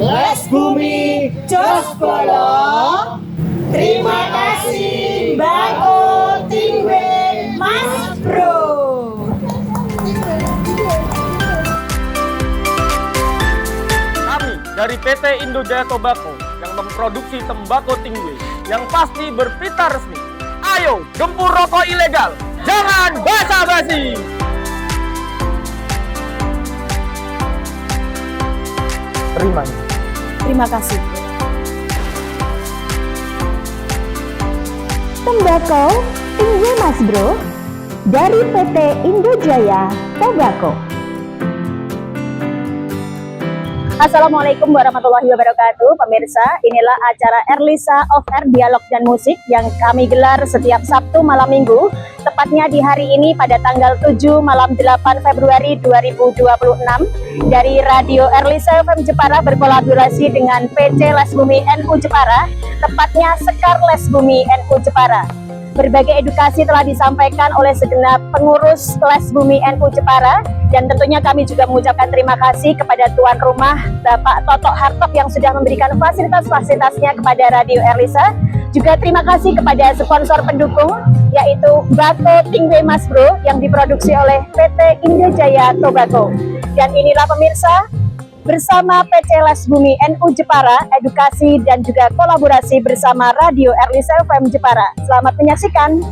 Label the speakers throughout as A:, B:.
A: Les Bumi Jospolo. Terima kasih Bako Tingwe Mas Bro.
B: Kami dari PT Indojaya Tobacco yang memproduksi tembakau tinggi yang pasti berpita resmi. Ayo gempur rokok ilegal, jangan basa-basi.
A: Terima kasih.
C: Tembakau tinggi Mas Bro dari PT Indojaya Tobacco.
A: Assalamualaikum warahmatullahi wabarakatuh. Pemirsa, inilah acara Erlisa of Air Dialog dan Musik yang kami gelar setiap Sabtu malam Minggu, tepatnya di hari ini pada tanggal 7 malam 8 Februari 2026 dari Radio Erlisa FM Jepara berkolaborasi dengan PC Les Bumi NU Jepara, tepatnya Sekar Les Bumi NU Jepara. Berbagai edukasi telah disampaikan oleh segenap pengurus Les Bumi NU Jepara, dan tentunya kami juga mengucapkan terima kasih kepada tuan rumah Bapak Toto Hartop yang sudah memberikan fasilitas-fasilitasnya kepada Radio Erlisa. Juga terima kasih kepada sponsor pendukung yaitu Bako Tingwe Mas Bro yang diproduksi oleh PT Indojaya Tobacco. Dan inilah pemirsa, bersama PC Les Bumi NU Jepara, edukasi dan juga kolaborasi bersama Radio Erlisa FM Jepara. Selamat menyaksikan.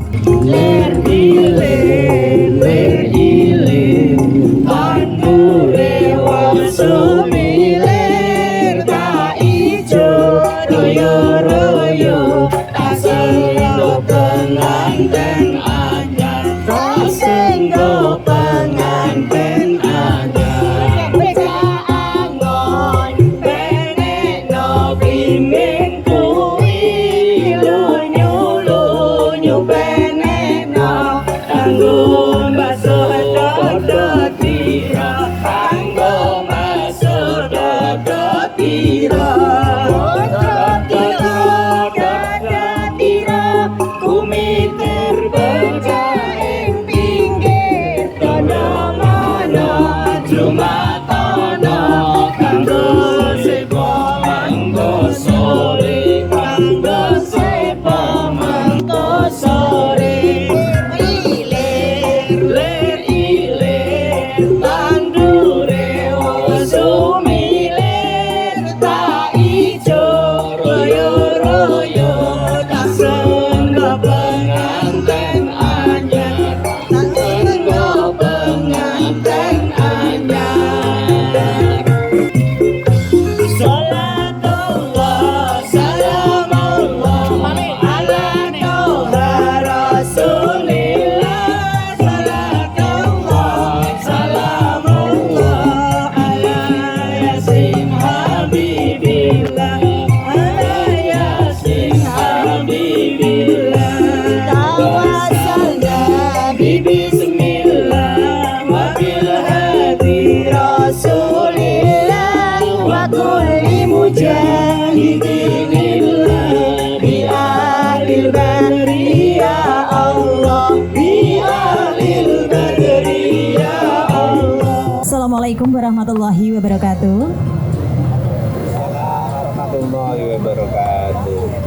A: Assalamualaikum warahmatullahi wabarakatuh.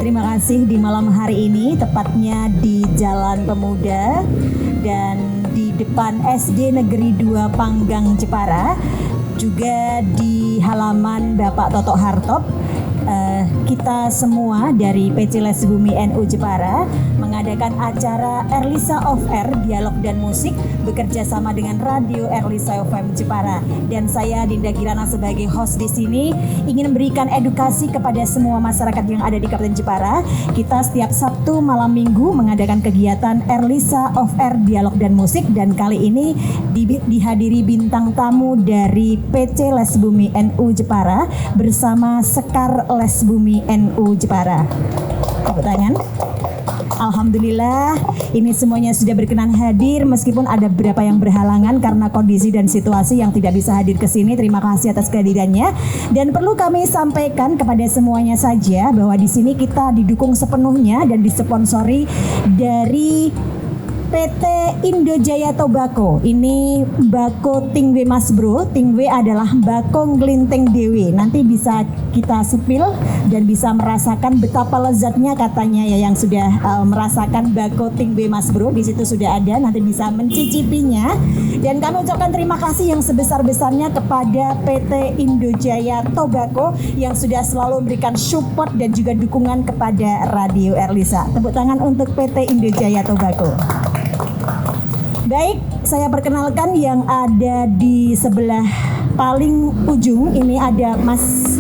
A: Terima kasih di malam hari ini, tepatnya di Jalan Pemuda dan di depan SD Negeri 2 Panggang Jepara, juga di halaman Bapak Toto Hartop. Kita semua dari PC Les Bumi NU Jepara mengadakan acara Erlisa of Air Dialog dan Musik bekerja sama dengan Radio Erlisa FM Jepara, dan saya Dinda Kirana sebagai host di sini ingin memberikan edukasi kepada semua masyarakat yang ada di Kabupaten Jepara. Kita setiap Sabtu malam Minggu mengadakan kegiatan Erlisa of Air Dialog dan Musik, dan kali ini dihadiri bintang tamu dari PC Les Bumi NU Jepara bersama Sekar Les Bumi NU Jepara. Tepuk tangan. Alhamdulillah, ini semuanya sudah berkenan hadir meskipun ada beberapa yang berhalangan karena kondisi dan situasi yang tidak bisa hadir ke sini. Terima kasih atas kehadirannya. Dan perlu kami sampaikan kepada semuanya saja bahwa di sini kita didukung sepenuhnya dan disponsori dari PT Indojaya Tobacco. Ini Mbako Tingwe Mas Bro. Tingwe adalah Mbako Nglinting Dewe. Nanti bisa kita sepil dan bisa merasakan betapa lezatnya katanya ya yang sudah merasakan Mbako Tingwe Mas Bro. Di situ sudah ada, nanti bisa mencicipinya. Dan kami ucapkan terima kasih yang sebesar-besarnya kepada PT Indojaya Tobacco yang sudah selalu memberikan support dan juga dukungan kepada Radio Erlisa. Tepuk tangan untuk PT Indojaya Tobacco. Baik, saya perkenalkan yang ada di sebelah paling ujung. Ini ada Mas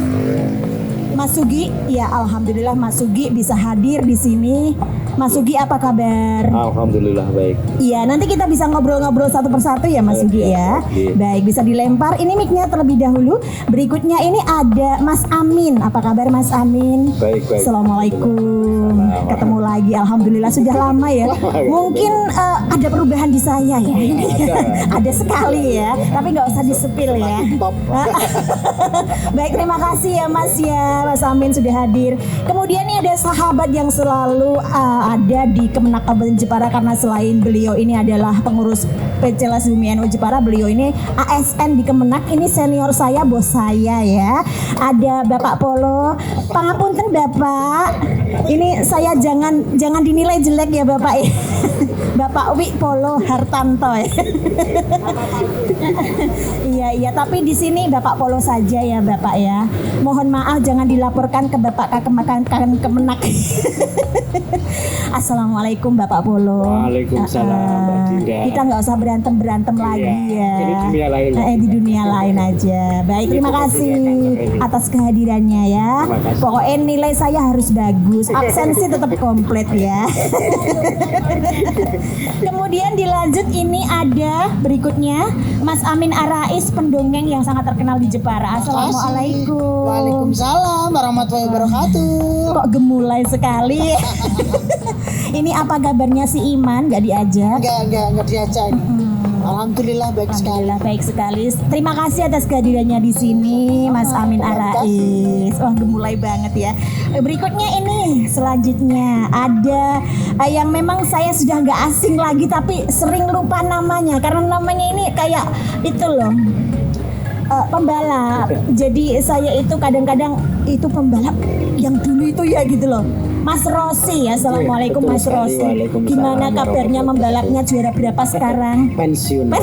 A: Sugi. Ya, alhamdulillah Mas Sugi bisa hadir di sini. Mas Sugi, apa kabar?
D: Alhamdulillah baik.
A: Iya, nanti kita bisa ngobrol-ngobrol satu persatu ya Mas Sugi ya.
D: Oke.
A: Baik, bisa dilempar. Ini mic-nya terlebih dahulu. Berikutnya ini ada Mas Amin. Apa kabar Mas Amin?
D: Baik.
A: Assalamualaikum. Ketemu lagi. Alhamdulillah sudah lama ya. Mungkin ada perubahan di saya ya. Ada sekali ya. Tapi nggak usah disepil ya. Baik, terima kasih ya Mas Amin sudah hadir. Kemudian ini ada sahabat yang selalu ada di Kemenak Kabupaten Jepara, karena selain beliau ini adalah pengurus PCLS Bumi NU Jepara, beliau ini ASN di Kemenak. Ini senior saya, bos saya ya. Ada Bapak Polo. Pangapunten Bapak. Ini saya jangan dinilai jelek ya Bapak ya. Bapak Wi Polo Hartanto ya. Iya, tapi di sini Bapak Polo saja ya Bapak ya. Mohon maaf jangan dilaporkan ke Bapak Kemenak. Assalamualaikum Bapak Polo.
D: Waalaikumsalam, Mbak Dinda.
A: Kita nggak usah berantem lagi ya.
D: Ini dunia lain.
A: Di dunia lain aja. Baik, terima kasih atas kehadirannya ya.
D: Terima kasih.
A: Pokoknya nilai saya harus bagus. Absensi tetap komplit ya. Kemudian dilanjut, ini ada berikutnya Mas Amin Arais, pendongeng yang sangat terkenal di Jepara. Assalamualaikum.
E: Waalaikumsalam warahmatullahi wabarakatuh.
A: Kok gemulai sekali. Ini apa kabarnya si Iman? Gak diajak?
E: Enggak diajak. Alhamdulillah baik sekali.
A: Alhamdulillah baik sekali. Terima kasih atas kehadirannya di sini, Mas Amin Arais. Wah, gemulai banget ya. Berikutnya ini selanjutnya ada yang memang saya sudah nggak asing lagi, tapi sering lupa namanya karena namanya ini kayak itu loh. Pembalap. Jadi saya itu kadang-kadang itu pembalap yang dulu itu ya gitu loh. Mas Rosi ya. Assalamualaikum
D: Betul
A: Mas
D: sekali.
A: Rosi.
D: Waalaikumsalam
A: Gimana kabarnya membalapnya, juara berapa sekarang?
D: Pensiun.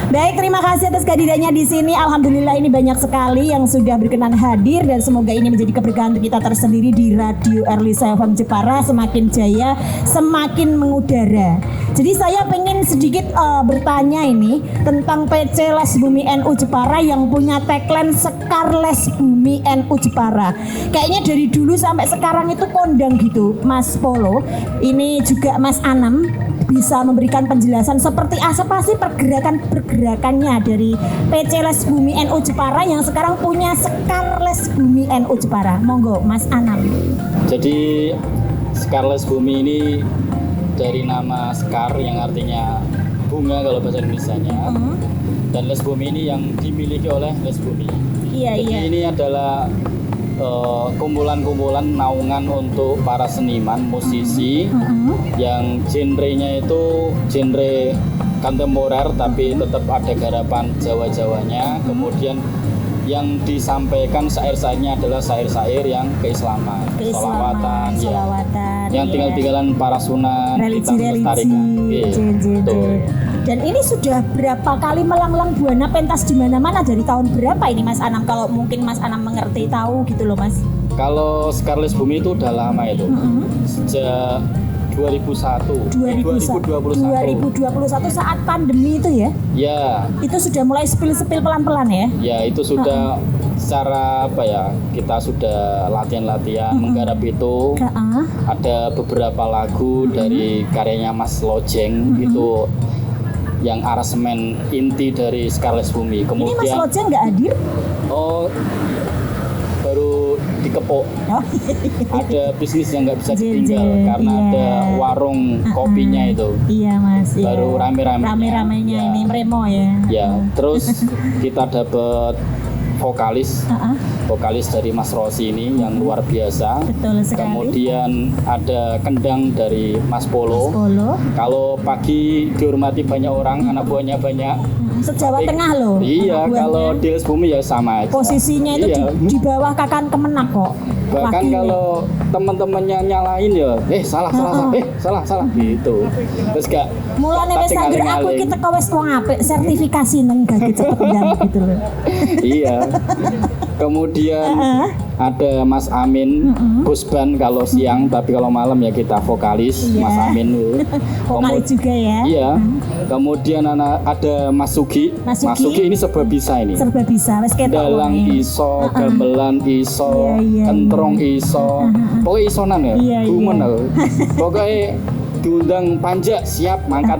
A: Baik, terima kasih atas kehadirannya di sini. Alhamdulillah ini banyak sekali yang sudah berkenan hadir dan semoga ini menjadi keberkahan untuk kita tersendiri di Radio Erlisa FM Jepara, semakin jaya, semakin mengudara. Jadi saya pengen sedikit bertanya ini tentang PCLS Bumi NU Jepara yang punya tagline Sekarles Bumi NU Jepara. Kayaknya dari dulu sampai sekarang itu kondang gitu, Mas Polo. Ini juga Mas Anam bisa memberikan penjelasan seperti apa sih pergerakannya dari PCLS Bumi NU Jepara yang sekarang punya Sekarles Bumi NU Jepara. Monggo Mas Anam.
F: Jadi Sekarles Bumi ini dari nama Sekar yang artinya bunga kalau bahasa Indonesianya, dan Les Bumi ini yang dimiliki oleh Les Bumi. Jadi ini adalah kumpulan-kumpulan naungan untuk para seniman, musisi yang genrenya itu genre kontemporer tapi tetap ada garapan Jawa-Jawanya. Kemudian yang disampaikan syair-syairnya adalah syair-syair yang keislaman,
A: Salawatan,
F: yang tinggal-tinggalan para sunan, kita melestarikan.
A: Betul. Dan ini sudah berapa kali melanglang buana pentas di mana-mana, dari tahun berapa ini Mas Anam? Kalau mungkin Mas Anam mengerti, tahu gitu loh Mas.
F: Kalau Sekarles Bumi itu udah lama itu, sejak 2021
A: saat pandemi itu ya?
F: Ya.
A: Itu sudah mulai sepil-sepil pelan-pelan ya?
F: Ya, itu sudah secara apa ya, kita sudah latihan-latihan menggarap itu. Ada beberapa lagu dari karyanya Mas Lojeng itu yang aransemen inti dari Sekarles Bumi. Kemudian
A: ini Mas Lojeng nggak hadir?
F: Oh, baru dikepok. Ada bisnis yang nggak bisa ditinggal karena ada warung kopinya itu.
A: Iya Mas.
F: Baru
A: rame-ramenya ini meremo ya.
F: Ya, terus kita dapat vokalis vokalis dari Mas Rosi ini yang luar biasa.
A: Betul sekali.
F: Kemudian ada kendang dari Mas Polo.
A: Polo.
F: Kalau pagi dihormati banyak orang, anak buahnya banyak.
A: Se-Jawa Tengah loh.
F: Iya,
A: anak buahnya.
F: kalau di Les Bumi ya sama aja.
A: Posisinya itu
F: Iya.
A: di bawah Kakan Kemenak kok.
F: Bahkan
A: Wakilnya.
F: kalau teman-temannya nyalain ya, salah gitu. Terus gak
A: Mulane wis
F: pati
A: anggere aku
F: ngaling-ngaling.
A: iki teko wis wong apik, sertifikasi nang Gage cepet ndang gitu loh.
F: Iya. Kemudian ada Mas Amin, Busban kalau siang, tapi kalau malam ya kita vokalis,
A: Iya.
F: Mas Amin.
A: Vokalis juga ya.
F: Iya. Kemudian ada Mas Sugi.
A: Mas
F: Mas
A: Sugi.
F: Sugi ini serba bisa ini.
A: Serba bisa wis ketok.
F: Dalang
A: wonge.
F: iso, gamelan iso,
A: Iya, iya,
F: kentrong iso, pokoknya isonan ya,
A: Iya,
F: gumen
A: iya.
F: aku. Pokoknya diundang panja siap mangkat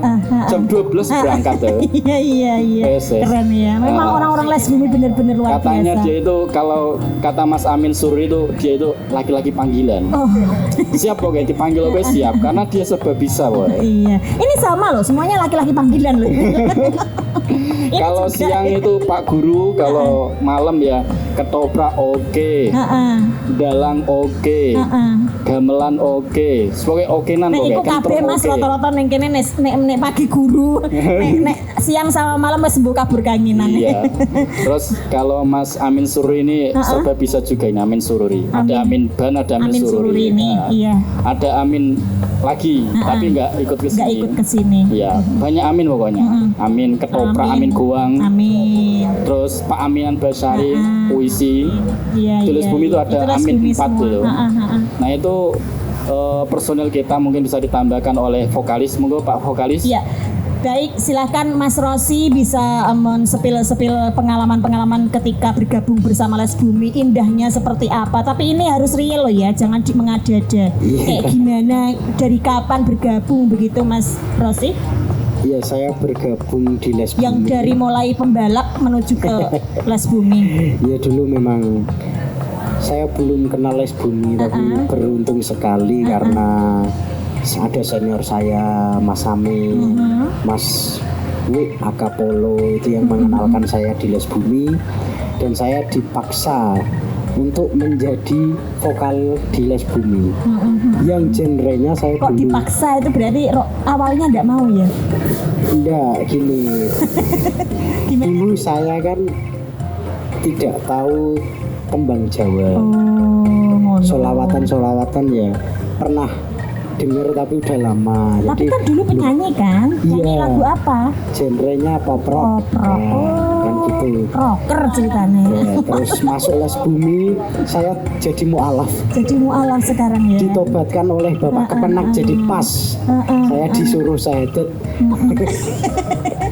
F: jam 12 berangkat tuh.
A: Iya.
F: Yes.
A: Keren ya. Memang orang-orang Les Bumi bener-bener luar
F: Katanya
A: biasa.
F: dia itu kalau kata Mas Amin Suri itu dia itu laki-laki panggilan.
A: Oh,
F: Siap pokoknya dipanggil oke siap karena dia serba bisa boy.
A: iya. Ini sama loh, semuanya laki-laki panggilan loh. Ini
F: Kalau
A: juga.
F: siang itu Pak Guru, kalau malam ya ketoprak oke,
A: Heeh.
F: dalang oke,
A: Heeh.
F: gamelan oke, pokoknya okenan
A: Nek iku
F: pokoknya
A: kabeh Mas rata-rata ning kene nek pagi guru, nek siang sama malam wis mbok kabur kanginan.
F: Iya. Terus kalau Mas Amin Sururi ini serba bisa juga ini Amin Sururi. Ada Amin Ban, ada Amin,
A: Amin Sururi ini,
F: Nah,
A: iya.
F: Ada Amin lagi, tapi nggak ikut ke sini.
A: Nggak ikut ke sini.
F: Iya, banyak Amin pokoknya. Amin Ketoprak, Amin Goang.
A: Amin.
F: Terus Pak Aminan Basari, puisi.
A: Iya,
F: Tulis
A: iya.
F: Bumi itu ada
A: Les
F: Amin
A: Bumi
F: 4
A: semua.
F: gitu.
A: Heeh.
F: Nah itu personil kita mungkin bisa ditambahkan oleh vokalis. Monggo Pak vokalis.
A: Iya. Baik, silahkan Mas Rosi bisa men-sepil pengalaman-pengalaman ketika bergabung bersama Les Bumi, indahnya seperti apa. Tapi ini harus real loh ya, jangan mengada-ada. Kayak gimana, dari kapan bergabung begitu Mas Rosi?
D: Iya, saya bergabung di Les Bumi.
A: Yang dari mulai pembalap menuju ke Les Bumi.
D: Ya dulu memang saya belum kenal Les Bumi, tapi beruntung sekali karena ada senior saya, Mas Amin, Mas W Akapolo itu yang mengenalkan saya di Les Bumi, dan saya dipaksa untuk menjadi vokal di Les Bumi. Yang genrenya saya
A: Kok
D: dulu
A: dipaksa itu berarti awalnya enggak mau ya?
D: enggak gini.
A: Gimana?
D: Dulu saya kan tidak tahu tembang Jawa.
A: Oh, ngono.
D: Solawatan ya pernah denger tapi udah lama.
A: Tapi
D: Jadi
A: kan dulu penyanyi kan? Nyanyi
D: Iya.
A: lagu apa?
D: genrenya pop rock.
A: Pop rock.
D: Kan gitu.
A: Rocker ceritanya.
D: Ya, terus masuk Les Bumi, saya jadi mualaf.
A: Jadi mualaf sekarang ya.
D: Ditobatkan oleh Bapak Kemenak jadi pas. Saya disuruh sedet.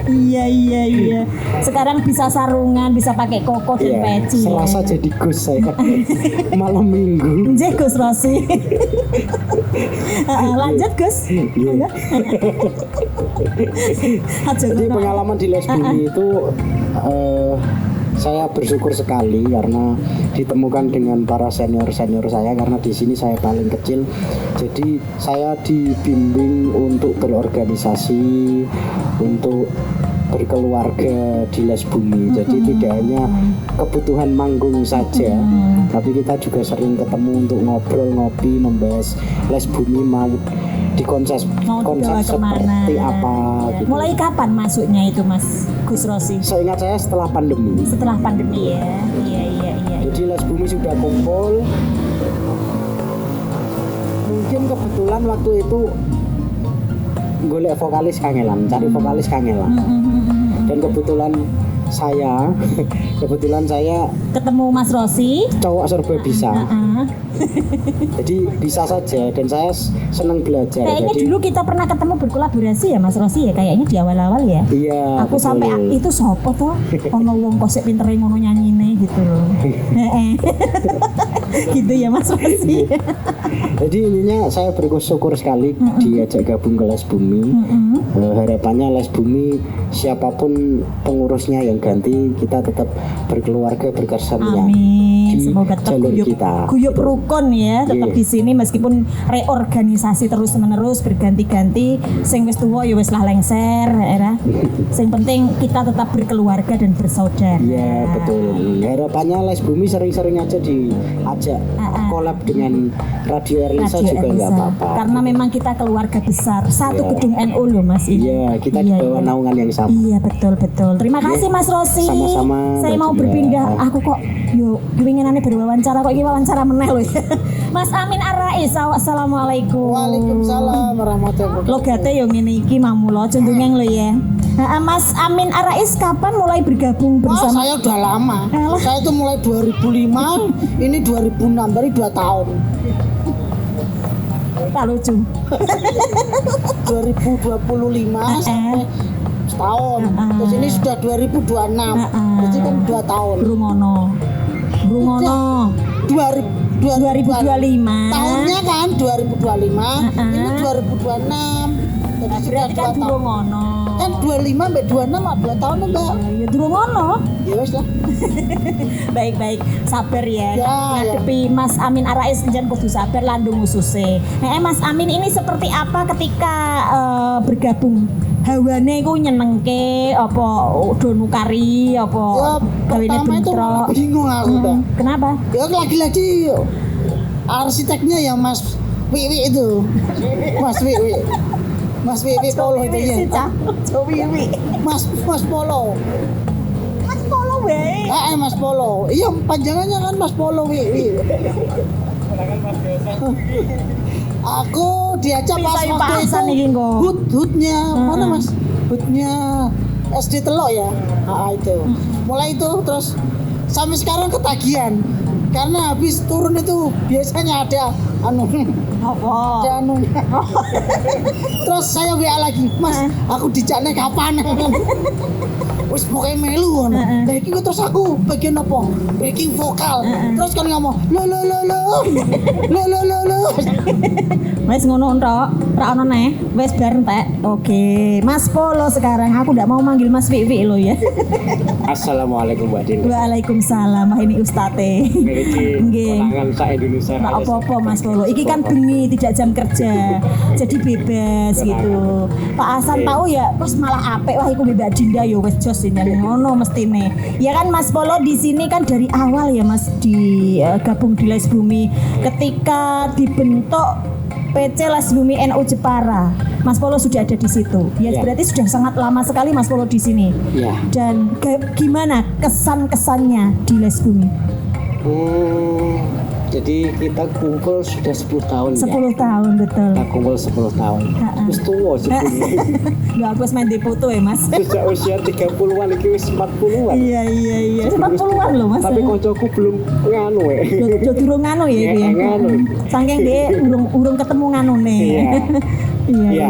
A: Iya. Sekarang bisa sarungan, bisa pakai koko dan
D: Ya,
A: peci.
D: serasa
A: ya.
D: jadi Gus saya malam minggu.
A: Nggih, Gus Rosi. Lanjut Gus.
D: Iya.
A: Aja
D: Jadi
A: ngono.
D: pengalaman di Les Bumi itu saya bersyukur sekali karena ditemukan dengan para senior saya, karena di sini saya paling kecil. Jadi saya dibimbing untuk berorganisasi, untuk berkeluarga di Les Bumi. Jadi tidak hanya kebutuhan manggung saja, tapi kita juga sering ketemu untuk ngobrol, ngopi, membahas Les Bumi mau di konsep
A: Mau dibawa kemana?
D: seperti apa gitu.
A: Mulai kapan masuknya itu Mas Gus Rosi?
D: Seingat saya setelah pandemi.
A: Setelah pandemi ya. Iya.
D: Jadi Les Bumi sudah kumpul. Mungkin kebetulan waktu itu golek vokalis kangelan, cari vokalis kangelan. Dan kebetulan saya
A: Ketemu Mas Rosi.
D: cowok serba bisa. Jadi bisa saja, dan saya senang belajar.
A: Kayaknya
D: Jadi
A: dulu kita pernah ketemu berkolaborasi ya Mas Rosi ya, kayaknya di awal-awal ya.
D: iya.
A: Aku
D: betul.
A: sampai itu sopo toh? Ono wong kok sik pintere ngono nyanyine gitu loh. Heeh. Gitu ya Mas Rosi.
D: Jadi intinya saya bersyukur sekali diajak gabung ke Les Bumi. Harapannya Les Bumi siapapun pengurusnya yang ganti, kita tetap berkeluarga berkersamahan
A: Amin.
D: di
A: semoga tetap
D: jalur
A: guyup,
D: kita.
A: guyup rukun ya, tetap
D: Iya.
A: di sini meskipun reorganisasi terus menerus berganti-ganti. Sing wis tuwa ya wis lah lengser, ya. Sing penting kita tetap berkeluarga dan bersaudara.
D: Iya betul. Harapannya Les Bumi sering-sering aja diajak collab dengan Radio Erlisa
A: Radio
D: juga nggak
A: Elisa.
D: apa-apa.
A: Karena memang kita keluarga besar, satu
D: Iya.
A: gedung NU loh Mas.
D: Iya, kita di
A: Iya,
D: bawah
A: iya.
D: naungan yang sama.
A: Iya betul betul. Terima kasih Mas Rosi.
D: Sama-sama,
A: Saya
D: Mbak
A: mau
D: Julia.
A: berpindah. Aku kok yuk kepinginannya berwawancara kok ini wawancara meneh loh. Mas Amin Ar-Rais. Assalamualaikum.
E: Waalaikumsalam warahmatullahi wabarakatuh.
A: Logate yo ngene iki mamulo condongeng lho ya. Mas Amin Ar-Rais kapan mulai bergabung
E: Wah,
A: bersama?
E: saya udah lama.
A: Alah.
E: Saya tuh mulai 2005, ini 2006, baru 2 tahun.
A: Tak lucu.
E: 2025 sampai setahun. Terus ini sudah 2026. Berarti kan 2 tahun.
A: Brungono. Brungono. 2025.
E: Tahunnya kan 2025, ini 2026. Jadi sudah
A: Berarti
E: 2
A: kan
E: tahun.
A: Brungono.
E: Kan 25 sampai 26 2 tahun Mbak.
A: Ya Brungono.
E: Ya wes lah.
A: Baik-baik, sabar ya.
E: Ya,
A: Ngadepi Mas Amin Ar-Rais njen kudu sabar landung ususe. Mas Amin ini seperti apa ketika bergabung? Hawane iku nyenengke apa do nukari apa
E: Ya
A: gawene
E: pertama itu
A: bentro?
E: bingung aku Mbak.
A: Kenapa?
E: Ya lagi-lagi arsiteknya ya Mas Wiwi itu. Mas Wiwi. Mas Wiwi Polo itu ya. Mas Polo.
A: Mas Polo wae.
E: Mas Polo. Iya panjangannya kan Mas Polo Wiwi. Aku diajak pas
A: Pisah
E: waktu
A: pasan iki,
E: itu
A: Nggo.
E: hutnya mana Mas? Hutnya SD Telok ya. Itu. Mulai itu terus sampai sekarang ketagihan. Karena habis turun itu biasanya ada anu
A: Apa?
E: ada anunya. Terus saya WA lagi, Mas, aku dijakne kapan? Wis pokoknya melu ngono. Lah iki terus aku bagian apa? Backing vokal. Terus kan ngomong, lo.
A: Wes ngono entok, ra ono neh. Wes bar entek. Oke, Mas Polo sekarang aku ndak mau manggil Mas Wiwi lo ya.
D: Assalamualaikum Mbak Dinda.
A: Waalaikumsalam. Wah ini ustate.
D: Memiliki
A: Nggih.
D: konangan sak Indonesia.
A: Nggak apa-apa Mas Polo. Iki kan bengi tidak jam kerja. Jadi bebas gitu. Pak Hasan tahu ya, terus malah apik wah iku Mbak Dinda yo wes jos ini ngono mestine. Ya kan Mas Polo di sini kan dari awal ya Mas di gabung di Les Bumi ketika dibentuk PC Les Bumi NU Jepara. Mas Polo sudah ada di situ. Ya,
D: Ya.
A: berarti sudah sangat lama sekali Mas Polo di sini.
D: Ya.
A: Dan gimana kesan-kesannya di Les Bumi?
D: Jadi kita kumpul sudah 10 tahun
A: 10
D: ya.
A: tahun betul.
D: Kita kumpul 10 tahun. Wis tuwa sebetulnya.
A: Nggak aku wis main di foto ya Mas.
D: Sejak usia 30-an iki wis 40-an.
A: Iya. 40-an loh Mas.
D: Tapi koncoku belum nganu
A: Yo durung nganu ya itu ya.
D: Nganu.
A: Saking dia urung ketemu nganune.
D: Iya.
A: Iya.
D: Ya.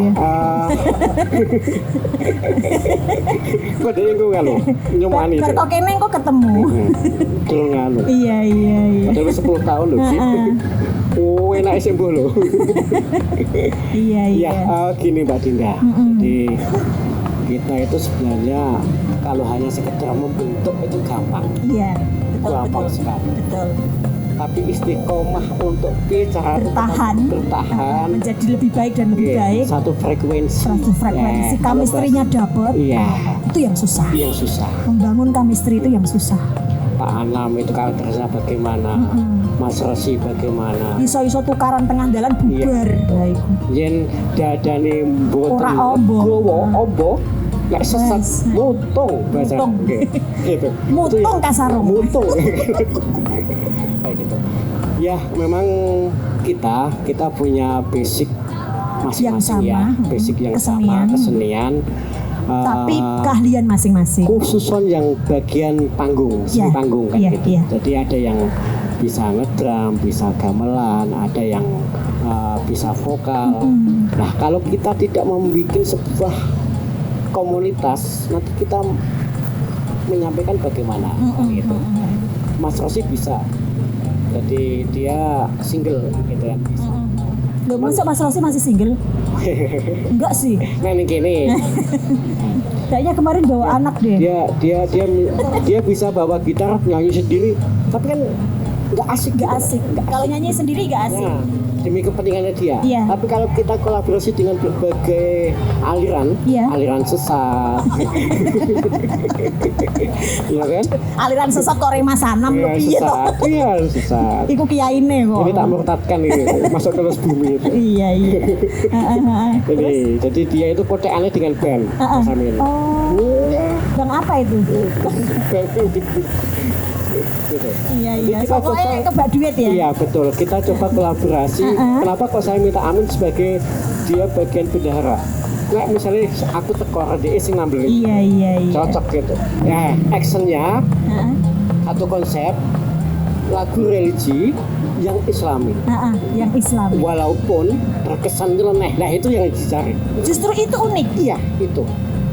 D: Kok dia yang nganu? Nyumani.
A: Bar kok kene kok ketemu.
D: Belum nganu.
A: Iya.
D: Padahal wis 10 tahun loh. Oh, enak sih mbok loh.
A: Iya.
D: Ya, gini Mbak Dinda. Jadi kita itu sebenarnya kalau hanya sekedar membentuk itu gampang.
A: Iya. Betul.
D: Gampang sekali.
A: Betul.
D: Tapi istiqomah untuk bicara
A: Bertahan. Menjadi lebih baik dan lebih
D: Iya,
A: baik.
D: satu frekuensi.
A: Satu frekuensi
D: Ya, kalau
A: chemistry-nya dapet.
D: Iya.
A: Itu yang susah.
D: Yang susah.
A: Membangun chemistry itu yang susah.
D: Pak Anam itu karakternya bagaimana, Mas Rosi bagaimana,
A: Iso-iso tukaran tengah jalan bubar. Lah iku.
D: yen dadane mboten
A: Ora ombo.
D: gowo ombo lek sesat
A: Yes.
D: mutung bahasa
A: Mutung.
D: gitu.
A: Mutung
D: Itu ya,
A: kasarung.
D: mutung kayak gitu ya. Memang kita punya basic masing-masing
A: Yang
D: ya,
A: sama.
D: basic yang
A: Kesenian.
D: sama, kesenian.
A: Tapi
D: Eh,
A: keahlian masing-masing.
D: khususon yang bagian panggung, seni
A: Iya,
D: panggung kan
A: iya,
D: gitu.
A: iya.
D: Jadi ada yang bisa ngedrum, bisa gamelan, ada yang bisa vokal. Nah, kalau kita tidak membuat sebuah komunitas, nanti kita menyampaikan bagaimana gitu. Mas Rosi bisa, jadi dia single gitu kan.
A: Loh, masa Mas Rosi masih single? Enggak sih.
D: Nah ini gini,
A: Kayaknya kemarin bawa anak deh.
D: dia bisa bawa gitar nyanyi sendiri, tapi kan nggak asik.
A: Nggak asik. Kalau nyanyi sendiri nggak asik.
D: Nah, demi kepentingannya dia.
A: Iya.
D: Tapi kalau kita kolaborasi dengan berbagai aliran,
A: Iya.
D: aliran sesat, iya kan?
A: Aliran sesat kok Rema Sanam
D: Iya,
A: lebih ya.
D: sesat, iya sesat.
A: Iku kiyaine kok.
D: Ini tak murtadkan ini, masuk ke los bumi itu.
A: Iya iya.
D: Jadi dia itu kotekannya dengan band, Mas Amin.
A: Oh. Bang apa itu?
D: Gitu.
A: Iya
D: Jadi
A: iya.
D: kita
A: Pokoknya
D: coba-
A: kebak duit ya.
D: Iya betul, kita coba kolaborasi. Kenapa kok saya minta Amin sebagai dia bagian bendahara? Nah, misalnya aku tekor dia sing ngambil
A: Iya iya iya.
D: cocok gitu. Ya, actionnya
A: Heeh.
D: satu konsep lagu religi yang Islami,
A: Heeh, yang Islam.
D: walaupun terkesan nyeleneh. Nah itu yang dicari.
A: Justru itu unik.
D: Iya itu.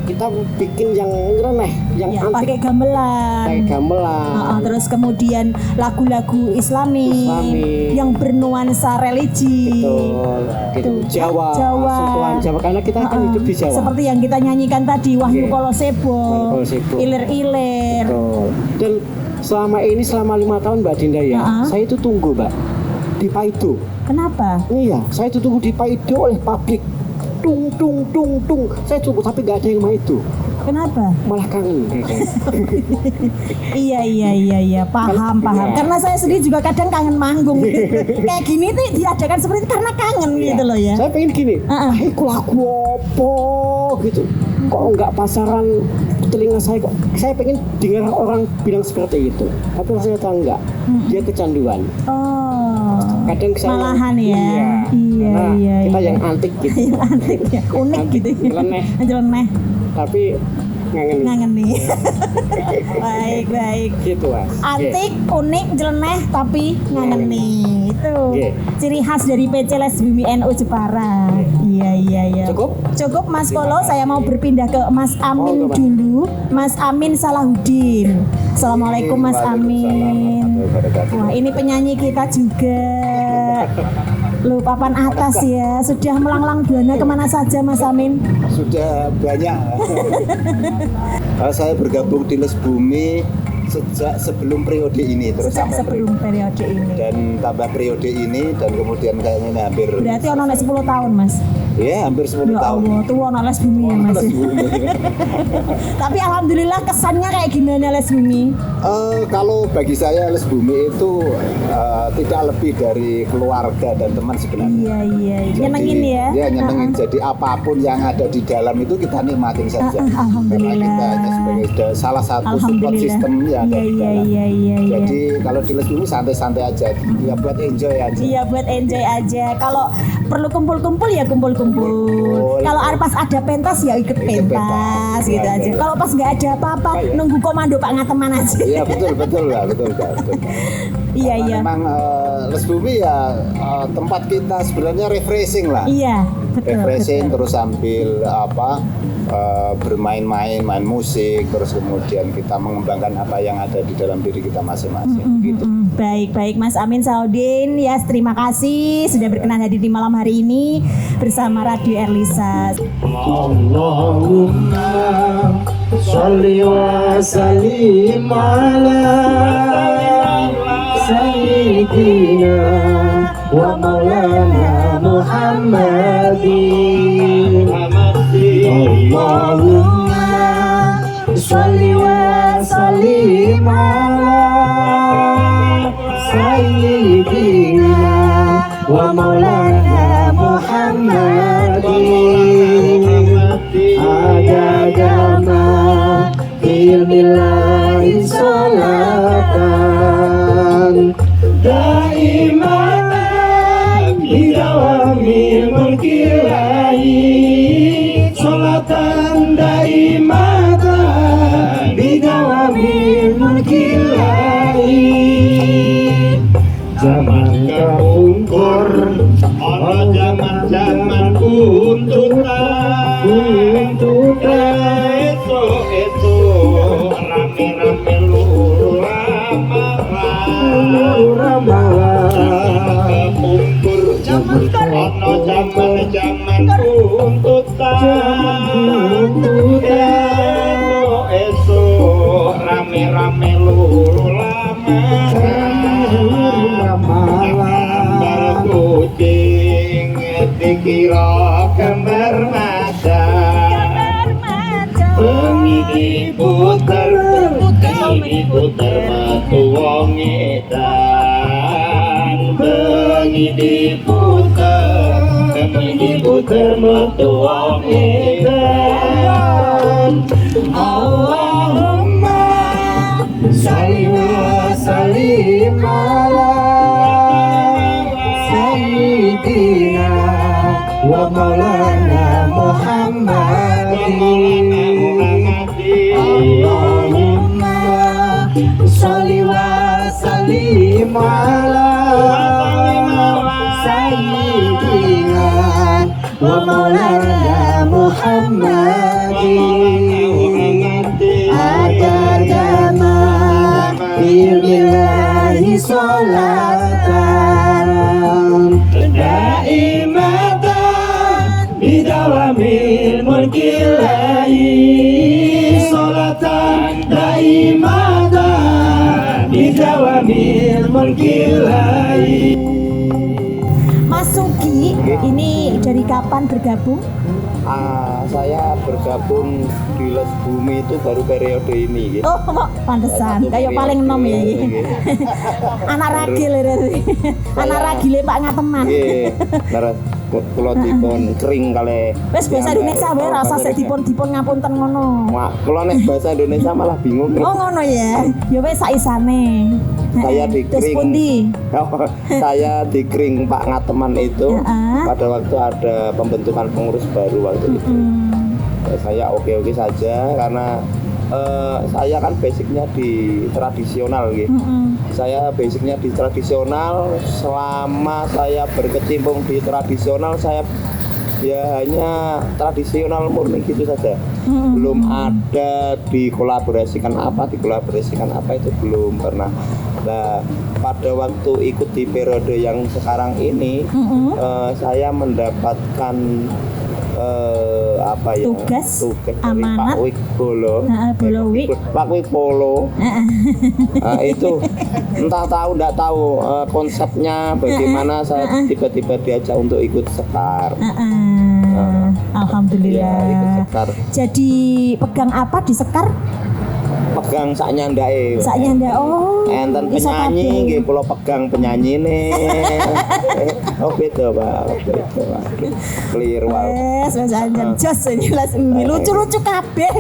D: Kita bikin yang nyeleneh, yang
A: Ya,
D: antik,
A: pakai gamelan.
D: kayak gamelan.
A: Terus kemudian lagu-lagu Islami,
D: Islami.
A: yang bernuansa religi.
D: Betul, gitu.
A: Tuh,
D: Jawa,
A: Jawa.
D: sentuhan Jawa karena kita kan hidup di Jawa.
A: Seperti yang kita nyanyikan tadi, Wahyu
D: Oke.
A: Kolosebo,
D: Wahyu Kolosebo.
A: Ilir-ilir.
D: Betul. Dan selama 5 tahun Mbak Dinda ya, saya itu tunggu Mbak di Paido.
A: Kenapa?
D: Iya, saya itu tunggu di Paido oleh pabrik. Tung tung tung tung. Saya tunggu tapi nggak ada yang mau itu.
A: Kenapa?
D: Malah kangen.
A: Iya, paham.
D: Iya.
A: Karena saya sendiri juga kadang kangen manggung. Kayak gini tuh diadakan seperti itu karena kangen gitu loh ya.
D: Saya pengen gini. Iku lagu opo gitu. Kok nggak pasaran telinga saya kok. Saya pengen dengar orang bilang seperti itu. Tapi ternyata enggak. Dia kecanduan.
A: Oh.
D: Kadang saya
A: Malahan ya. Iya,
D: Nah,
A: iya.
D: kita
A: iya.
D: yang antik gitu.
A: Yang antik ya. Unik
D: Antik,
A: gitu.
D: nyeleneh.
A: Nyeleneh.
D: Tapi ngangen
A: Nih. Baik.
D: gitu Mas.
A: Antik, unik, jeleneh, tapi ngangeni. Itu
D: Oke.
A: ciri khas dari PC Les Bumi NU Jepara. Iya. Cukup Mas Kolo, saya mau berpindah ke Mas Amin
D: Pak.
A: dulu. Mas Amin Salahuddin. Assalamualaikum Mas Amin. Wah, ini penyanyi kita juga. Lu papan atas ya. Sudah melanglang buana kemana saja Mas Amin?
G: Sudah banyak. Saya bergabung di Les Bumi sejak sebelum periode ini, terus
A: Sejak
G: sampai
A: sebelum periode ini.
G: dan tambah periode ini dan kemudian kayaknya ini hampir
A: Berarti ono nek 10 tahun Mas.
G: ya hampir 10
A: Ya
G: tahun.
A: Allah, tua ono Les Bumi ya Mas.
G: Les Bumi.
A: Tapi alhamdulillah kesannya kayak gimana Les Bumi?
G: Kalau bagi saya Les Bumi itu tidak lebih dari keluarga dan teman sebenarnya.
A: Iya.
G: Jadi,
A: Nyenengin ya.
G: Ya nyenengin. Jadi apapun yang ada di dalam itu kita nikmatin saja.
A: Alhamdulillah.
G: Karena kita hanya sebagai salah satu support
A: Alhamdulillah.
G: system yang ada di dalam.
A: Iya.
G: Jadi kalau di Les Bumi santai-santai aja, ya buat enjoy aja.
A: Iya buat enjoy aja. Kalau perlu kumpul-kumpul ya kumpul-kumpul. Kalau pas ada pentas ya ikut pentas gitu aja. Kalau pas nggak ada apa-apa nunggu komando Pak Ngateman aja.
G: Iya betul Kak.
A: Iya.
G: Memang Les Bumi ya tempat kita sebenarnya refreshing lah.
A: Iya betul.
G: Refreshing terus sambil bermain-main, main musik, terus kemudian kita mengembangkan apa yang ada di dalam diri kita masing-masing. Gitu.
A: Baik Mas Amin Salahuddin ya, terima kasih sudah berkenan hadir di malam hari ini bersama Radio Erlisa.
H: Allahumma sholli wa sallim ala sayyidina wa maulana Muhammadin. Allahumma sholli wa sallim ala sayyidina wa maulana Muhammadin. Adada ma ilmillahi salatan daimatan bidawami mulkillahi salatan daimatan bidawami mulkillahi. Zaman kapungkur ana zaman kuntutan itu rame-rame luru ramalan kapungkur ana zaman kuntutan itu rame-rame luru lamaran kira gambar macan bengi diputer metu wong edan bengi diputer metu wong edan Allahumma sholli wa sallim ala sayyidina wa maulana Muhammadin Allahumma sholli wa sallim ala sayyidina wa maulana Muhammadin adadama billahi sholatan daimatan bidawamil mulkillahi sholatan daimatan bidawamil mulkillahi.
A: Mas Sugi, ini dari kapan bergabung?
G: Saya bergabung di Les Bumi itu baru periode ini gitu.
A: Oh, pantesan. Kayak paling enom ya. Anak ragil ya. Anak ragile Pak Ngateman.
G: Nggih, terus kula dipun kering kali.
A: Wes bahasa Indonesia wae rasa sik dipun ngapunten ngono.
G: Wah, kula nek bahasa Indonesia malah bingung.
A: Oh ngono ya. Ya wes saisane.
G: Saya
A: Terus
G: dikering.
A: pundi?
G: Saya dikering Pak Ngateman itu pada waktu ada pembentukan pengurus baru waktu itu. Saya oke-oke saja karena saya kan basicnya di tradisional gitu. Saya basicnya di tradisional. Selama saya berkecimpung di tradisional, saya ya hanya tradisional murni gitu saja. Belum ada dikolaborasikan apa itu belum pernah. Nah, pada waktu ikut di periode yang sekarang ini, saya mendapatkan
A: tugas dari
G: Pak Wigbolo, Pak Wigbolo. Itu entah tahu enggak tahu konsepnya bagaimana saya tiba-tiba diajak untuk ikut sekar.
A: Alhamdulillah.
G: Ya, ikut sekar.
A: Jadi pegang apa di sekar?
G: Pegang sak nyandake.
A: Sak nyanda. Oh.
G: Enten
A: iso
G: penyanyi
A: kabeh.
G: nggih kula pegang penyanyine. Oh beda, Pak. Beda, Pak. Keliru wae.
A: Wes anjen jos ini Les Bumi. Lucu-lucu kabeh.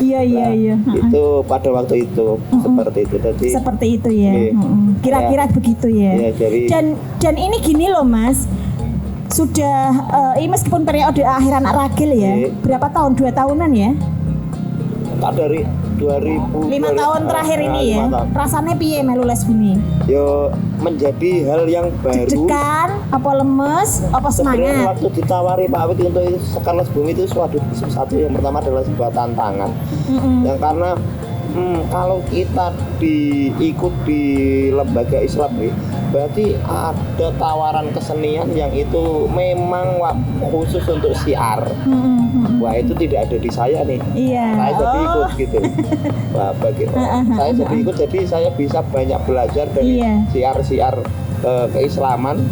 A: Iya.
G: Itu pada waktu itu seperti itu. Jadi
A: seperti itu ya.
G: Iya.
A: Kira-kira begitu ya.
G: Iya, jadi
A: Dan ini gini loh Mas. Sudah ini meskipun periode akhir anak ragil ya.
G: Iya.
A: Berapa tahun? 2 tahunan ya?
G: tak dari 2000
A: 5 tahun terakhir ini ya.
G: 5 tahun.
A: Rasanya piye melu Les Bumi?
G: Yo menjadi hal yang baru.
A: Deg-degan, apa lemes, apa
G: Sebenarnya
A: semangat?
G: waktu ditawari Pak Awit untuk sekar Les Bumi itu satu yang pertama adalah sebuah tantangan. Yang karena kalau kita ikut di lembaga Islam nih, berarti ada tawaran kesenian yang itu memang khusus untuk syiar. Wah itu tidak ada di saya nih.
A: Iya.
G: Saya jadi ikut gitu. Wah saya jadi ikut, jadi saya bisa banyak belajar dari syiar-syiar keislaman.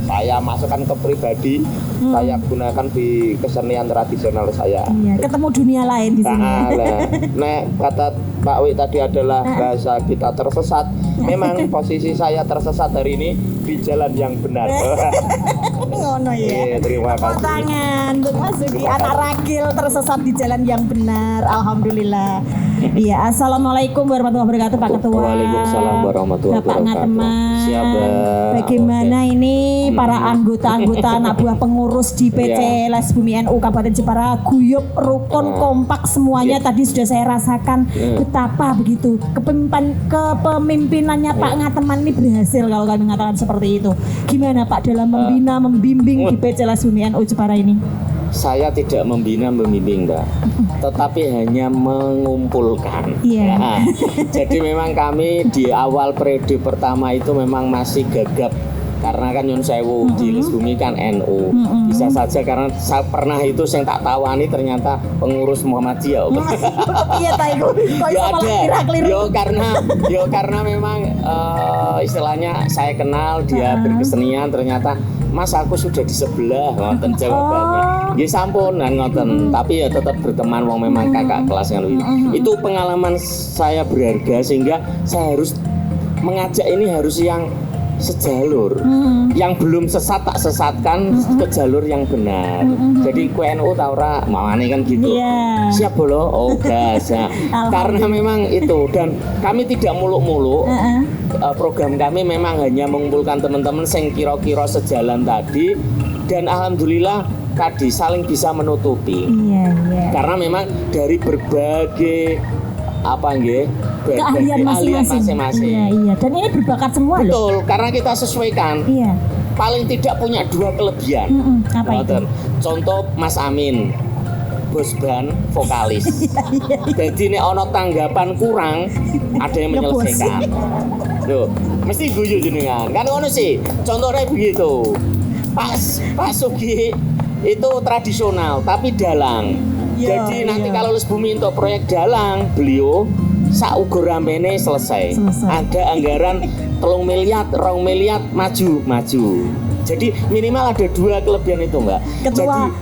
G: Saya masukkan ke pribadi, saya gunakan di kesenian tradisional saya.
A: Iya, ketemu dunia lain di sini.
G: Nah, kata Pak Wi tadi adalah bahasa kita tersesat. Memang posisi saya tersesat hari ini di jalan yang benar.
A: Ngono ya.
G: Terima kasih.
A: Tangan untuk Mas Sugi, anak ragil tersesat di jalan yang benar. Alhamdulillah. Iya, assalamualaikum warahmatullahi wabarakatuh Pak Ketua.
G: Waalaikumsalam warahmatullahi
A: Bapak
G: wabarakatuh.
A: Ngateman.
G: Siapa?
A: Bagaimana ini para anggota-anggota anak buah pengurus di PT Les Bumi NU Kabupaten Jepara, guyup, rukun, kompak semuanya tadi sudah saya rasakan betapa begitu kepemimpinannya Pak Ngateman ini berhasil kalau kami mengatakan seperti itu. Gimana Pak dalam membina, membimbing di PT Les Bumi NU Jepara ini?
F: Saya tidak membimbing, Mbak, tetapi hanya mengumpulkan.
A: Iya.
F: Jadi memang kami di awal periode pertama itu memang masih gagap karena kan nyun sewu di Les Bumi kan NU. Bisa saja karena saya pernah itu yang tak tawani ternyata pengurus Muhammadiyah.
A: Iya ta iku. Kok
F: Ya
A: iso malah
F: ada.
A: kira-keliru.
F: Karena memang istilahnya saya kenal dia berkesenian, ternyata Mas aku sudah di sebelah ngoten jawabannya. Nggih sampun kan ngoten, tapi ya tetap berteman wong memang kakak kelas kan. Itu pengalaman saya berharga sehingga saya harus mengajak ini harus yang sejalur, yang belum sesat tak sesatkan ke jalur yang benar. Jadi KNU tau ora mawane kan gitu.
A: Iya.
F: Siap bolo, oh gas ya. Karena memang itu dan kami tidak muluk-muluk. Program kami memang hanya mengumpulkan teman-teman yang kira-kira sejalan tadi dan alhamdulillah tadi saling bisa menutupi.
A: Iya.
F: Karena memang dari berbagai
A: Keahlian masing-masing. Iya. Dan ini berbakat semua loh.
F: Betul, karena kita sesuaikan.
A: Iya.
F: Paling tidak punya 2 kelebihan.
A: Apa itu?
F: Contoh Mas Amin, bos band vokalis. Jadi nek ono tanggapan kurang, ada yang menyelesaikan. Loh, mesti guyu jenengan. Kan ngono sih. Contohnya begitu. Pak Sugi itu tradisional tapi dalang. Jadi nanti kalau Les Bumi untuk proyek dalang, beliau saugur rampene selesai. Ada anggaran 3 miliar, 2 miliar maju. Jadi minimal ada 2 kelebihan itu, Mbak.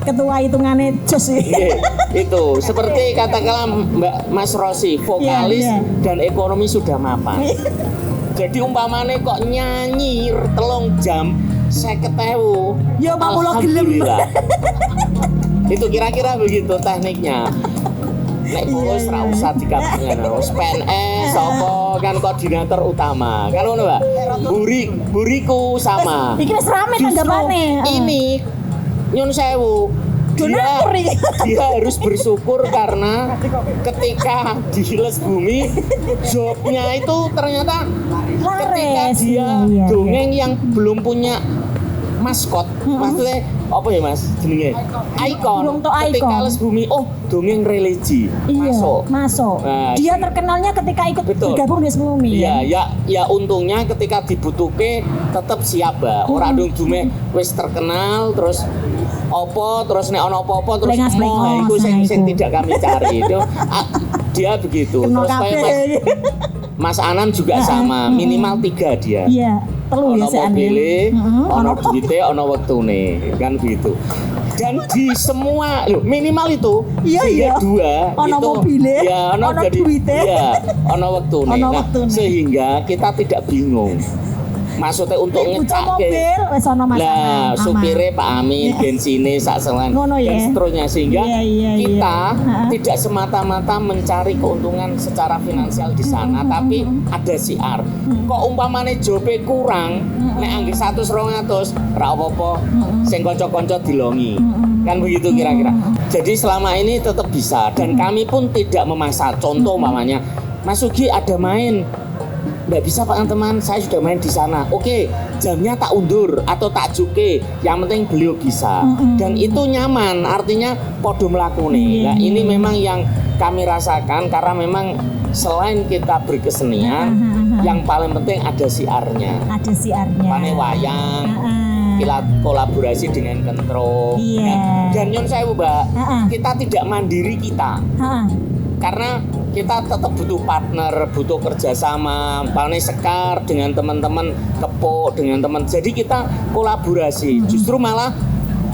A: Ketua hitungannya jos
F: Itu seperti katakanlah Mbak Mas Rosi, vokalis dan ekonomi sudah mapan. Jadi umpamane kok nyanyi 3 jam 50.000.
A: Ya mamulo gelem.
F: Itu kira-kira begitu tekniknya. Nek pengurus ra usah dikabungan, harus PNS apa kan koordinator utama. Kan ngono, Mbak. Buriku sama.
A: Iki wis rame tanggapane.
F: Ini nyun sewu. Dia harus bersyukur karena ketika di Les Bumi jobnya itu ternyata ketika dia dongeng yang belum punya maskot, maksudnya apa ya Mas jenenge ikon ketika Les Bumi dongeng religi
A: masuk.
F: Nah,
A: dia terkenalnya ketika ikut bergabung di Les Bumi.
F: Ya untungnya ketika dibutuhke tetap siap Mbak. Ora dong dume wis terkenal terus terus nek ono apa-apa terus iku sing tidak kami cari itu dia begitu. Terus kayak Mas Anam juga sama, minimal 3 dia.
A: Iya, telu ya
F: ono mobil, ono duite, ono wektune, kan begitu. Dan di semua minimal itu
A: iya
F: 2
A: ono
F: itu
A: mobile,
F: ono
A: duite,
F: ono wektune. Nah, sehingga kita tidak bingung. Maksudnya untuk ngecake lah supire Pak Amin, bensine sak selan dan seterusnya sehingga kita tidak semata-mata mencari keuntungan secara finansial di sana tapi ada siar. Kok umpamane jobe kurang nek angge 100-200 ra apa-apa sing kanca-kanca dilongi. Kan begitu kira-kira. Jadi selama ini tetap bisa dan kami pun tidak memaksa. Contoh umpamanya Mas Sugi ada main nggak bisa Pak teman, saya sudah main di sana. Oke, jamnya tak undur atau tak juke. Yang penting beliau bisa. Dan itu nyaman, artinya podo melakoni. Nah, ini memang yang kami rasakan karena memang selain kita berkesenian, yang paling penting ada siarnya.
A: Ada siarnya.
F: Pane wayang. Kita kolaborasi dengan Kentro. Dan nyon sewu, Mbak. Kita tidak mandiri kita. Karena kita tetap butuh partner, butuh kerjasama, paling sekar dengan teman-teman, kepok dengan teman. Jadi kita kolaborasi. Justru malah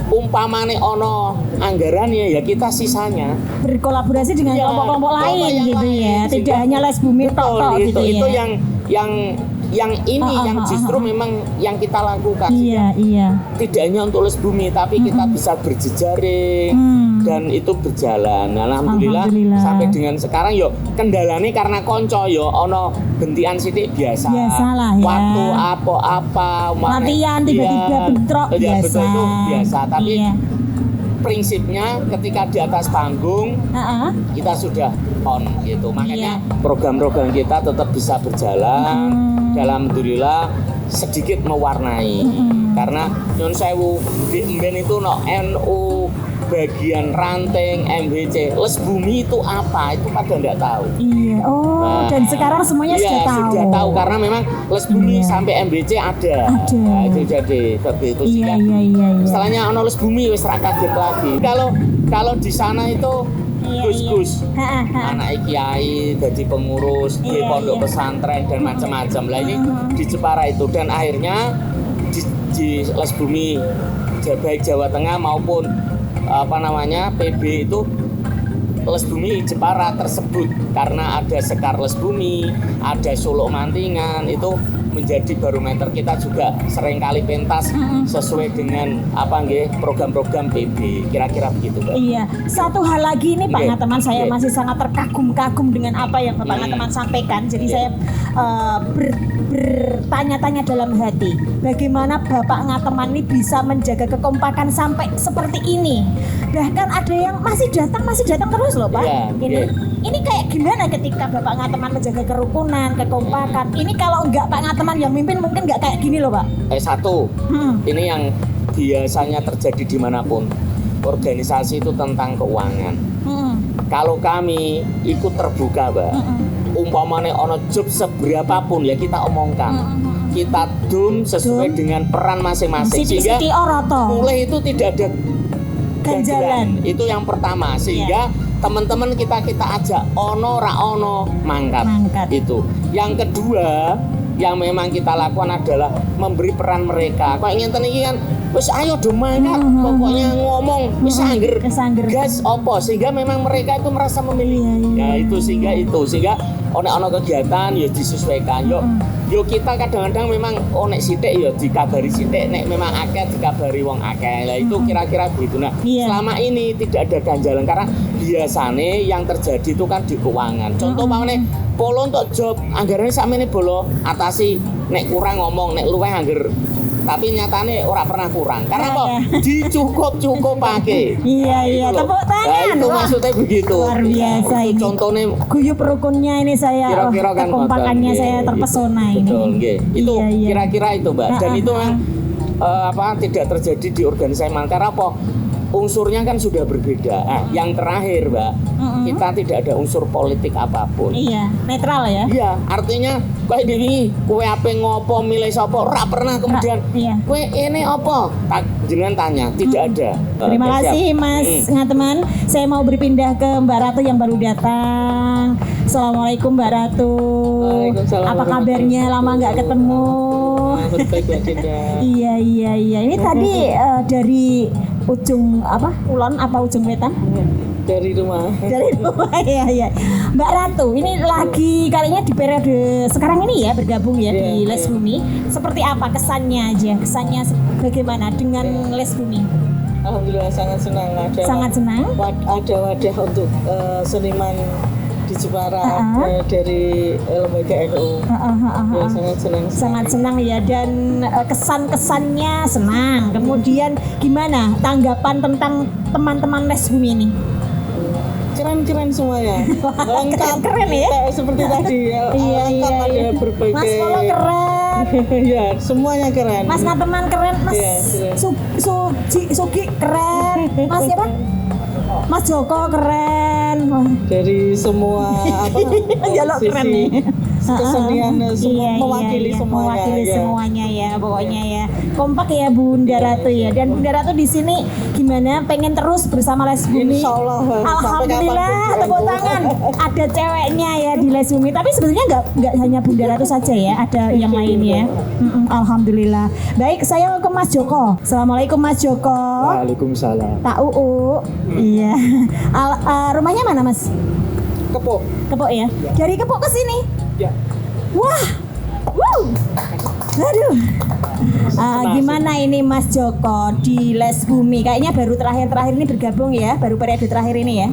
F: umpamane ono anggaran ya kita sisanya
A: berkolaborasi dengan kelompok-kelompok lain gitu ya. Tidak hanya Les Bumi tok gitu ya.
F: Itu yang ini yang justru memang yang kita lakukan.
A: Iya.
F: Tidak hanya untuk Les Bumi tapi kita bisa berjejaring. Dan itu berjalan. Alhamdulillah sampai dengan sekarang kendalanya karena konco ono bentian sithik biasa.
A: Biasalah ya.
F: Waktu apa-apa
A: latihan tiba-tiba bentrok biasa.
F: Biasa, tapi prinsipnya ketika di atas panggung kita sudah on gitu. Makanya program-program kita tetap bisa berjalan. Alhamdulillah sedikit mewarnai. Karena nyun sewu di Emben itu NU bagian ranting, MBC, les bumi itu apa? Itu pada nggak tahu.
A: Iya. Oh,
F: Nah,
A: dan sekarang semuanya
F: iya,
A: sudah tahu.
F: sudah tahu karena memang les bumi
A: Iya.
F: sampai MBC ada.
A: Ada.
F: Nah, itu jadi seperti itu.
A: Iya,
F: Sehingga
A: iya.
F: Istilahnya ono les bumi wis ra kaget lagi. Kalau di sana itu
A: Iya,
F: gus-gus,
A: Ha.
F: anak kiai jadi pengurus di
A: Iya,
F: pondok
A: iya.
F: pesantren dan macam-macam. Lah ini di Jepara itu dan akhirnya di les bumi baik Jawa Tengah maupun PB itu les bumi Jepara tersebut karena ada Sekar les bumi, ada Solo Mantingan itu menjadi barometer kita juga seringkali pentas sesuai dengan program-program PB kira-kira begitu Mbak.
A: Iya, satu hal lagi ini Pak
F: Iya,
A: Ngateman, saya
F: iya.
A: masih sangat terkagum-kagum dengan apa yang Bapak Ngateman sampaikan. Jadi
F: Iya.
A: saya bertanya-tanya dalam hati, bagaimana Bapak Ngateman ini bisa menjaga kekompakan sampai seperti ini. Bahkan ada yang masih datang terus loh Pak.
F: Iya, iya.
A: Ini kayak gimana ketika Bapak Ngateman menjaga kerukunan, kekompakan. Ini kalau enggak Pak Ngateman yang mimpin mungkin enggak kayak gini loh Pak.
F: Satu, ini yang biasanya terjadi dimanapun. Organisasi itu tentang keuangan. Kalau kami ikut terbuka, Mbak, umpamanya ono job seberapapun ya kita omongkan. Kita dum sesuai dengan peran masing-masing. Sehingga
A: Siti Oroto.
F: mulai itu tidak ada
A: Ganjalan.
F: Itu yang pertama. Sehingga teman-teman kita ajak ono ra ono mangkat. Itu. Yang kedua yang memang kita lakukan adalah memberi peran mereka. Kok ngenten iki kan wis ayo do mangkat, pokoknya ngomong wis angger. Gas opo sehingga memang mereka itu merasa memilih. Ya itu sehingga ono kegiatan ya disesuaikan. Yo kita kadang-kadang memang nek sithik ya dikabari sithik, nek memang akeh dikabari wong akeh. Lah itu kira-kira begitu. Nah, selama ini tidak ada ganjalan karena biasanya yang terjadi itu kan di keuangan. Contoh pamane polo untuk job anggarannya sakmene bolo atasi nek kurang ngomong nek luwih angger tapi nyatane ora pernah kurang karena kok dicukup-cukupake.
A: Iya, tepuk tangan.
F: Nah, itu
A: Wah,
F: maksudnya begitu.
A: luar biasa
F: Itu
A: ini.
F: contohnya
A: Guyup rukunnya ini saya,
F: kira-kira kan
A: kekompakannya
F: ngoten,
A: saya
F: nggih,
A: terpesona
F: gitu.
A: ini.
F: Betul, nggih. Itu
A: Iya.
F: kira-kira itu, Mbak. Dan itu memang tidak terjadi di organisasi karena apa? Unsurnya kan sudah berbeda. Nah, yang terakhir, Mbak, kita tidak ada unsur politik apapun.
A: Iya, netral ya.
F: Iya, artinya kowe dhewe kowe ape ngopo milih sapa ora pernah kemudian
A: iya.
F: kowe ini apa? Jenengan tanya, tidak ada.
A: Terima
F: Siap.
A: kasih Mas Ngateman. Saya mau berpindah ke Mbak Ratu yang baru datang. Assalamualaikum Mbak Ratu.
F: Waalaikumsalam
A: Apa kabarnya? Lama nggak ketemu.
F: Baik, Mbak Dinda.
A: Iya. Ini tadi dari ujung Kulon apa ujung wetan?
F: Dari rumah.
A: Dari rumah ya. Mbak Ratu, ini lagi kalinya di periode sekarang ini ya bergabung ya di Les Bumi. Seperti apa kesannya aja? Kesannya bagaimana dengan Les Bumi?
I: Alhamdulillah sangat senang
A: Sangat senang.
I: ada wadah untuk seniman di Jepara dari lembaga NU. Ya, sangat senang
A: ya, dan kesan-kesannya senang. Kemudian gimana tanggapan tentang teman-teman Les Bumi ini?
I: keren semuanya. Lengkap
A: keren ya.
I: Kayak seperti tadi ya. Lengkap ada berbagai.
A: Mas Polo keren.
I: Ya, semuanya keren.
A: Mas Ngateman keren. Mas
I: Iya,
A: Sugi keren. Mas siapa? Mas Joko keren.
I: Dari semua
A: Jaluk keren nih.
I: kesenian semua mewakili
A: semuanya ya pokoknya ya. Kompak ya Bunda Ratu ya. Dan Bunda Ratu di sini gimana? Pengen terus bersama Les Bumi?
I: Insyaallah.
A: Alhamdulillah, tepuk tangan. Ada ceweknya ya di Les Bumi. Tapi sebetulnya nggak hanya Bunda Ratu saja ya, ada yang lain ya. Alhamdulillah. Baik, saya mau ke Mas Joko. Assalamualaikum Mas Joko.
D: Waalaikumsalam.
A: Pak Uu. Iya. Rumahnya mana Mas? Kepok ya. Dari Kepok ke sini.
D: Ya.
A: Wah. Aduh. Gimana ini Mas Joko di Les Bumi? Kayaknya baru terakhir ini bergabung ya, baru periode terakhir ini ya.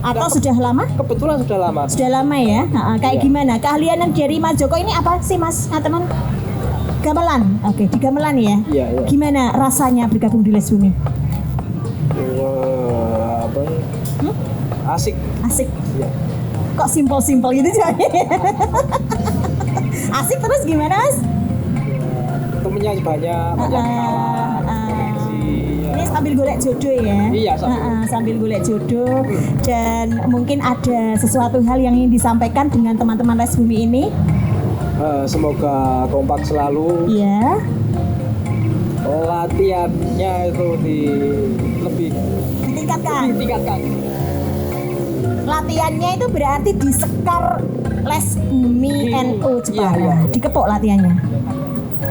A: Atau sudah lama?
D: Kebetulan sudah lama.
A: Sudah lama ya. Kayak gimana? Keahlian dari Mas Joko ini apa sih Mas Ngateman? Gamelan. Oke, di gamelan ya.
D: Iya.
A: Gimana rasanya bergabung di Les Bumi?
D: Asik.
A: Iya. Kok simpel gitu coy? Asik terus gimana Mas?
D: Temennya banyak kenalan, koneksi.
A: Ini sambil golek jodoh ya?
F: Iya,
A: sambil golek jodoh. Dan mungkin ada sesuatu hal yang ingin disampaikan dengan teman-teman Les Bumi ini?
D: Semoga kompak selalu.
A: Iya.
D: Latihannya itu lebih
A: ditingkatkan. Latihannya itu berarti di Sekar Les Bumi NU Jepara. Dikepok latihannya.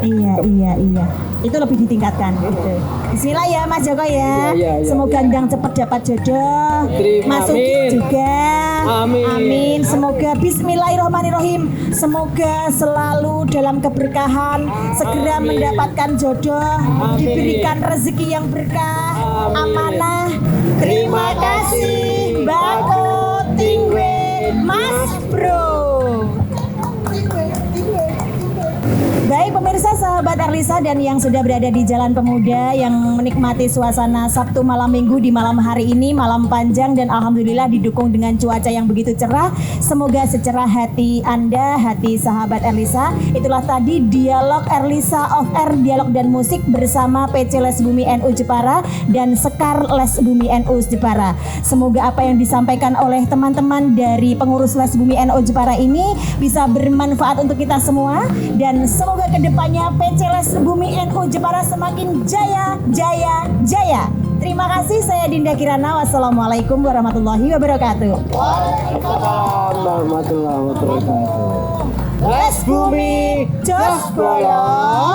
A: Iya. Itu lebih ditingkatkan gitu. Bismillah ya Mas Joko ya. Semoga Endang cepat dapat jodoh. Masuk juga. Amin. Semoga bismillahirrahmanirrahim. Semoga selalu dalam keberkahan, segera mendapatkan jodoh, diberikan rezeki yang berkah, amanah. Terima kasih Bako Tingwe Mas Bro. Baik pemirsa, sahabat Erlisa dan yang sudah berada di Jalan Pemuda yang menikmati suasana Sabtu malam Minggu di malam hari ini, malam panjang dan alhamdulillah didukung dengan cuaca yang begitu cerah. Semoga secerah hati Anda, hati sahabat Erlisa. Itulah tadi dialog Erlisa Off Air, dialog dan musik bersama PC Les Bumi NU Jepara dan Sekar Les Bumi NU Jepara. Semoga apa yang disampaikan oleh teman-teman dari pengurus Les Bumi NU Jepara ini bisa bermanfaat untuk kita semua dan semoga kedepannya PC Les Bumi NU Jepara semakin jaya. Terima kasih, saya Dinda Kirana. Wassalamualaikum warahmatullahi wabarakatuh.
D: Waalaikumsalam warahmatullahi wabarakatuh.
A: Les Bumi, just follow.